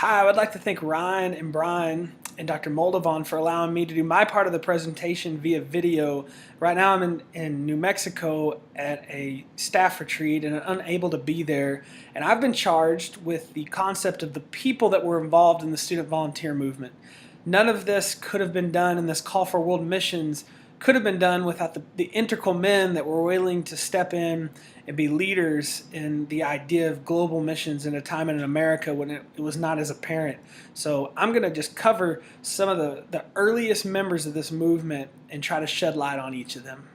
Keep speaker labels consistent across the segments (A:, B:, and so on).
A: Hi, I would like to thank Ryan and Brian and Dr. Moldovan for allowing me to do my part of the presentation via video. Right now I'm in New Mexico at a staff retreat and I'm unable to be there. And I've been charged with the concept of the people that were involved in the student volunteer movement. None of this could have been done, and this call for world missions could have been done without the integral men that were willing to step in and be leaders in the idea of global missions in a time in America when it was not as apparent. So I'm going to just cover some of the earliest members of this movement and try to shed light on each of them.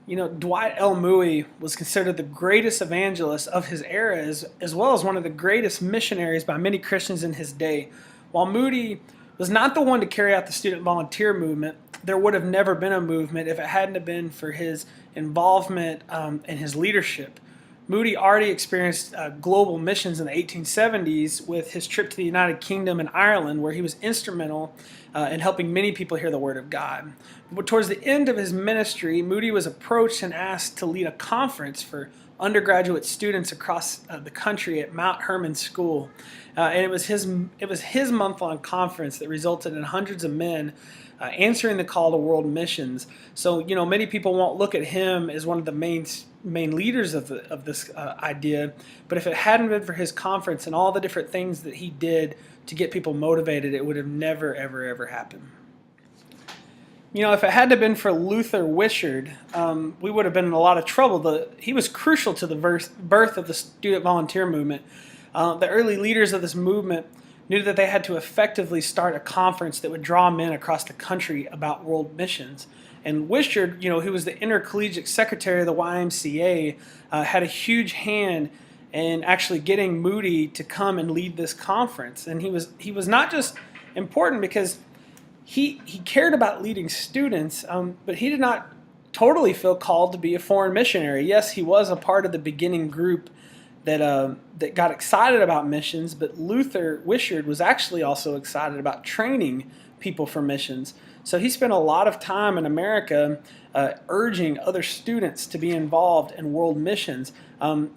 A: You know, Dwight L. Moody was considered the greatest evangelist of his era, as well as one of the greatest missionaries by many Christians in his day. While Moody was not the one to carry out the student volunteer movement, there would have never been a movement if it hadn't have been for his involvement and his leadership. Moody already experienced global missions in the 1870s with his trip to the United Kingdom and Ireland, where he was instrumental in helping many people hear the Word of God. But towards the end of his ministry, Moody was approached and asked to lead a conference for undergraduate students across the country at Mount Hermon School. And it was his month-long conference that resulted in hundreds of men answering the call to world missions. So, you know, many people won't look at him as one of the main leaders of this idea, but if it hadn't been for his conference and all the different things that he did to get people motivated, it would have never, ever happened. You know, if it hadn't been for Luther Wishart, we would have been in a lot of trouble. He was crucial to the birth of the student volunteer movement. The early leaders of this movement knew that they had to effectively start a conference that would draw men across the country about world missions. And Wishart, you know, who was the intercollegiate secretary of the YMCA, had a huge hand in actually getting Moody to come and lead this conference. And he was not just important because he cared about leading students, but he did not totally feel called to be a foreign missionary. Yes, he was a part of the beginning group that got excited about missions, but Luther Wishart was actually also excited about training people for missions. So he spent a lot of time in America urging other students to be involved in world missions.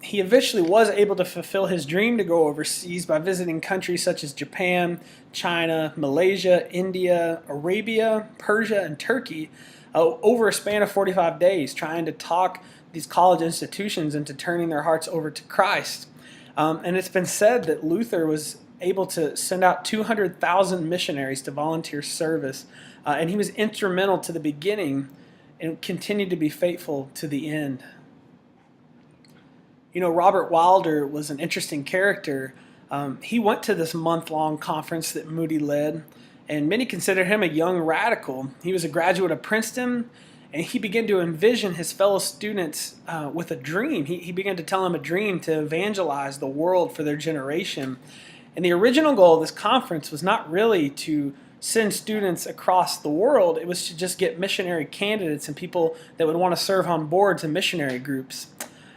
A: He eventually was able to fulfill his dream to go overseas by visiting countries such as Japan, China, Malaysia, India, Arabia, Persia, and Turkey over a span of 45 days, trying to talk these college institutions into turning their hearts over to Christ. And it's been said that Luther was able to send out 200,000 missionaries to volunteer service, and he was instrumental to the beginning and continued to be faithful to the end. You know, Robert Wilder was an interesting character. He went to this month-long conference that Moody led, and many consider him a young radical. He was a graduate of Princeton, and he began to envision his fellow students with a dream. He began to tell them a dream to evangelize the world for their generation. And the original goal of this conference was not really to send students across the world. It was to just get missionary candidates and people that would want to serve on boards and missionary groups.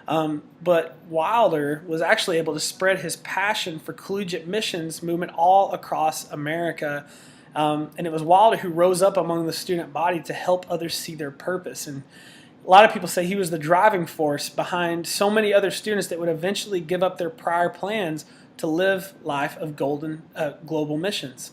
A: But Wilder was actually able to spread his passion for collegiate missions movement all across America. And it was Wilder who rose up among the student body to help others see their purpose. And a lot of people say he was the driving force behind so many other students that would eventually give up their prior plans to live life of global missions.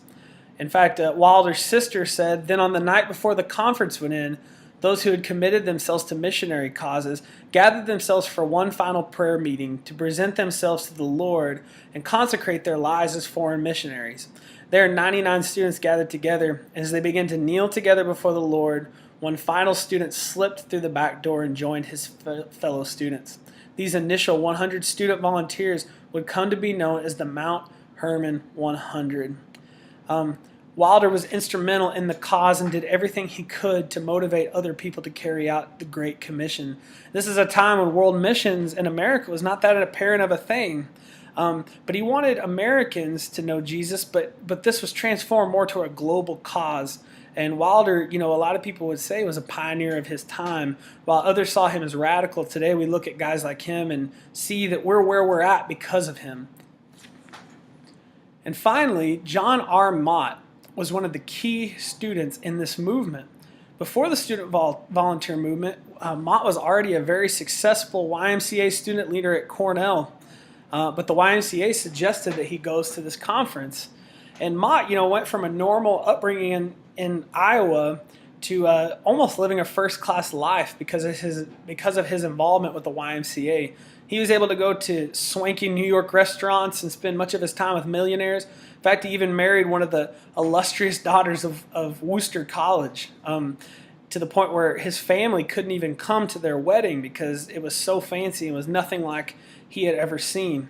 A: In fact, Wilder's sister said, "Then on the night before the conference went in, those who had committed themselves to missionary causes gathered themselves for one final prayer meeting to present themselves to the Lord and consecrate their lives as foreign missionaries. There, 99 students gathered together, and as they began to kneel together before the Lord, one final student slipped through the back door and joined his fellow students. These initial 100 student volunteers would come to be known as the Mount Hermon 100. Wilder was instrumental in the cause and did everything he could to motivate other people to carry out the Great Commission. This is a time when world missions in America was not that apparent of a thing. But he wanted Americans to know Jesus, but this was transformed more to a global cause. And Wilder, you know, a lot of people would say was a pioneer of his time, while others saw him as radical. Today we look at guys like him and see that we're where we're at because of him. And finally, John R. Mott was one of the key students in this movement. Before the student volunteer movement, Mott was already a very successful YMCA student leader at Cornell. but the YMCA suggested that he goes to this conference. And Mott, went from a normal upbringing in Iowa to almost living a first-class life because of his involvement with the YMCA. He was able to go to swanky New York restaurants and spend much of his time with millionaires. In fact, he even married one of the illustrious daughters of Worcester College, to the point where his family couldn't even come to their wedding because it was so fancy and was nothing like he had ever seen.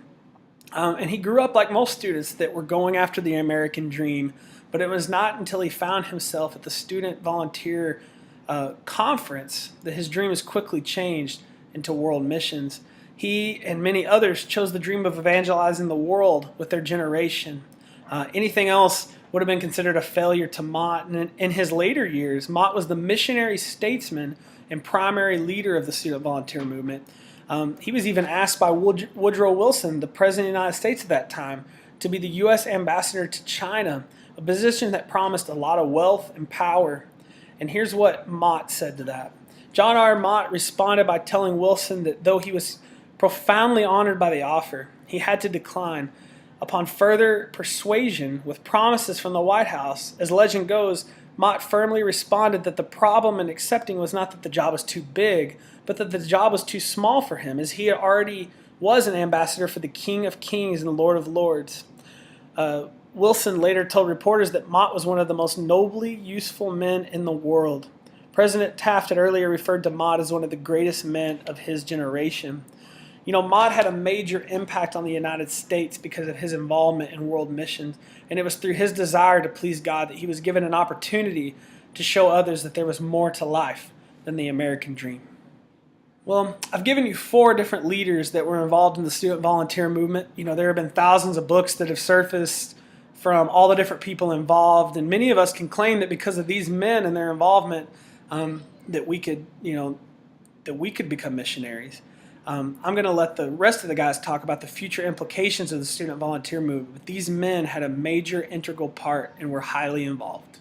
A: And he grew up like most students that were going after the American dream, but it was not until he found himself at the student volunteer conference that his dream was quickly changed into world missions. He and many others chose the dream of evangelizing the world with their generation. Anything else would have been considered a failure to Mott. And in his later years, Mott was the missionary statesman and primary leader of the student volunteer movement. He was even asked by Woodrow Wilson, the President of the United States at that time, to be the U.S. ambassador to China, a position that promised a lot of wealth and power. And here's what Mott said to that. John R. Mott responded by telling Wilson that though he was profoundly honored by the offer, he had to decline. Upon further persuasion with promises from the White House, as legend goes, Mott firmly responded that the problem in accepting was not that the job was too big, but that the job was too small for him, as he already was an ambassador for the King of Kings and the Lord of Lords. Wilson later told reporters that Mott was one of the most nobly useful men in the world. President Taft had earlier referred to Mott as one of the greatest men of his generation. Mott had a major impact on the United States because of his involvement in world missions, and it was through his desire to please God that he was given an opportunity to show others that there was more to life than the American dream. Well, I've given you 4 different leaders that were involved in the student volunteer movement. There have been thousands of books that have surfaced from all the different people involved, and many of us can claim that because of these men and their involvement, that we could become missionaries. I'm going to let the rest of the guys talk about the future implications of the student volunteer movement, but these men had a major integral part and were highly involved.